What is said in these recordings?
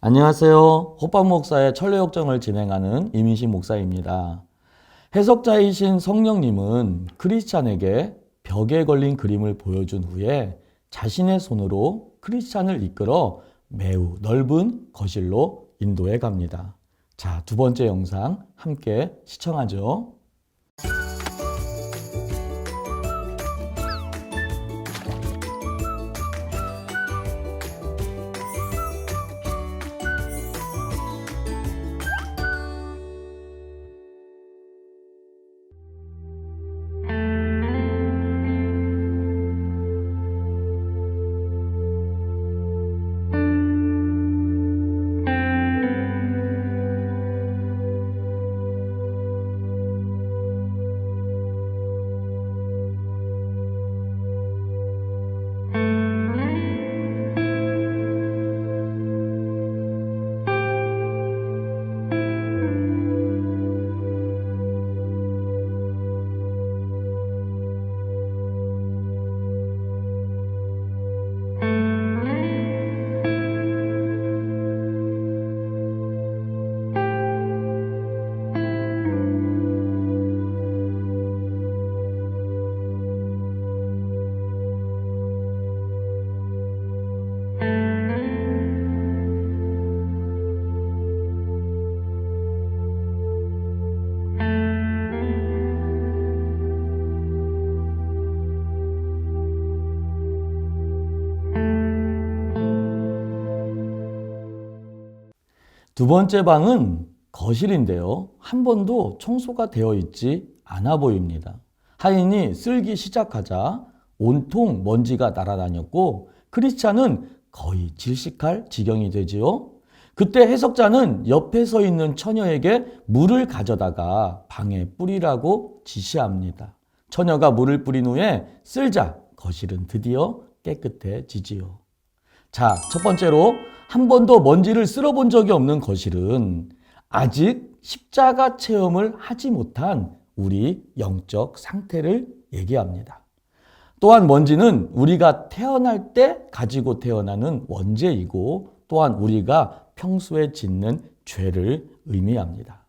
안녕하세요. 호빵 목사의 천례역정을 진행하는 이민식 목사입니다. 해석자이신 성령님은 크리스찬에게 벽에 걸린 그림을 보여준 후에 자신의 손으로 크리스찬을 이끌어 매우 넓은 거실로 인도해 갑니다. 자, 두 번째 영상 함께 시청하죠. 두 번째 방은 거실인데요. 한 번도 청소가 되어 있지 않아 보입니다. 하인이 쓸기 시작하자 온통 먼지가 날아다녔고 크리스찬은 거의 질식할 지경이 되지요. 그때 해석자는 옆에 서 있는 처녀에게 물을 가져다가 방에 뿌리라고 지시합니다. 처녀가 물을 뿌린 후에 쓸자 거실은 드디어 깨끗해지지요. 자, 첫 번째로 한 번도 먼지를 쓸어본 적이 없는 거실은 아직 십자가 체험을 하지 못한 우리 영적 상태를 얘기합니다. 또한 먼지는 우리가 태어날 때 가지고 태어나는 원죄이고 또한 우리가 평소에 짓는 죄를 의미합니다.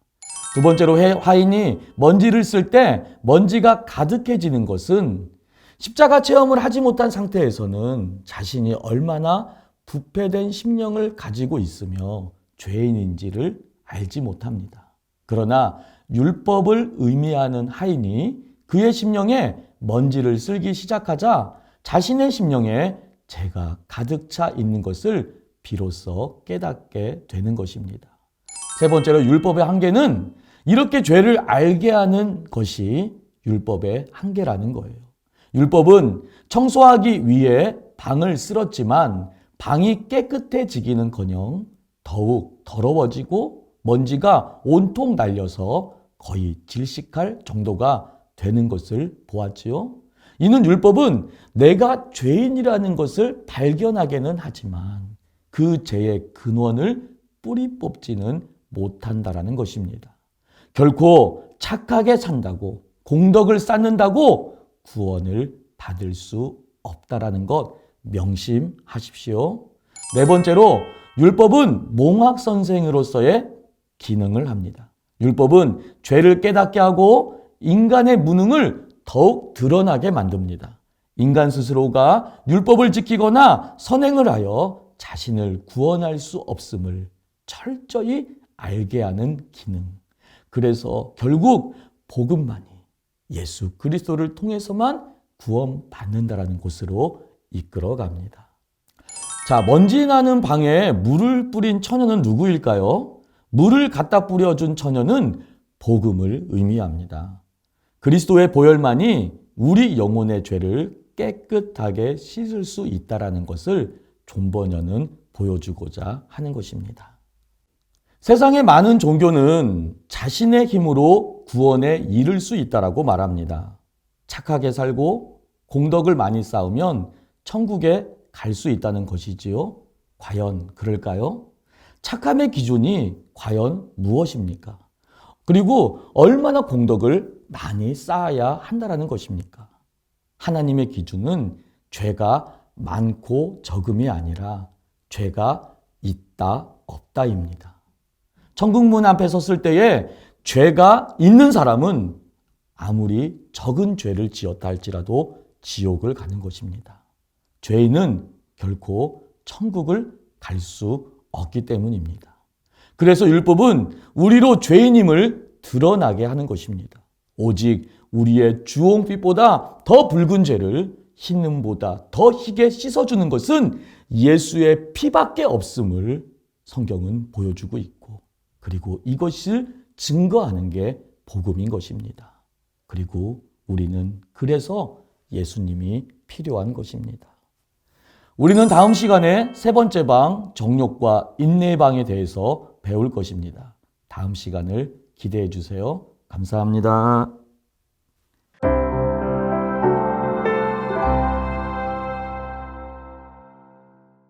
두 번째로 화인이 먼지를 쓸 때 먼지가 가득해지는 것은 십자가 체험을 하지 못한 상태에서는 자신이 얼마나 부패된 심령을 가지고 있으며 죄인인지를 알지 못합니다. 그러나 율법을 의미하는 하인이 그의 심령에 먼지를 쓸기 시작하자 자신의 심령에 죄가 가득 차 있는 것을 비로소 깨닫게 되는 것입니다. 세 번째로 율법의 한계는 이렇게 죄를 알게 하는 것이 율법의 한계라는 거예요. 율법은 청소하기 위해 방을 쓸었지만 방이 깨끗해지기는커녕 더욱 더러워지고 먼지가 온통 날려서 거의 질식할 정도가 되는 것을 보았지요. 이는 율법은 내가 죄인이라는 것을 발견하게는 하지만 그 죄의 근원을 뿌리 뽑지는 못한다라는 것입니다. 결코 착하게 산다고 공덕을 쌓는다고 구원을 받을 수 없다라는 것 명심하십시오. 네 번째로 율법은 몽학 선생으로서의 기능을 합니다. 율법은 죄를 깨닫게 하고 인간의 무능을 더욱 드러나게 만듭니다. 인간 스스로가 율법을 지키거나 선행을 하여 자신을 구원할 수 없음을 철저히 알게 하는 기능. 그래서 결국 복음만이 예수 그리스도를 통해서만 구원받는다라는 곳으로 이끌어 갑니다. 자, 먼지 나는 방에 물을 뿌린 처녀는 누구일까요? 물을 갖다 뿌려준 처녀는 복음을 의미합니다. 그리스도의 보혈만이 우리 영혼의 죄를 깨끗하게 씻을 수 있다는 것을 존버녀는 보여주고자 하는 것입니다. 세상의 많은 종교는 자신의 힘으로 구원에 이를 수 있다라고 말합니다. 착하게 살고 공덕을 많이 쌓으면 천국에 갈 수 있다는 것이지요. 과연 그럴까요? 착함의 기준이 과연 무엇입니까? 그리고 얼마나 공덕을 많이 쌓아야 한다는 것입니까? 하나님의 기준은 죄가 많고 적음이 아니라 죄가 있다 없다입니다. 천국문 앞에 섰을 때에 죄가 있는 사람은 아무리 적은 죄를 지었다 할지라도 지옥을 가는 것입니다. 죄인은 결코 천국을 갈 수 없기 때문입니다. 그래서 율법은 우리로 죄인임을 드러나게 하는 것입니다. 오직 우리의 주홍빛보다 더 붉은 죄를 흰눈보다 더 희게 씻어주는 것은 예수의 피밖에 없음을 성경은 보여주고 있고, 그리고 이것을 증거하는 게 복음인 것입니다. 그리고 우리는 그래서 예수님이 필요한 것입니다. 우리는 다음 시간에 세 번째 방, 정욕과 인내의 방에 대해서 배울 것입니다. 다음 시간을 기대해 주세요. 감사합니다.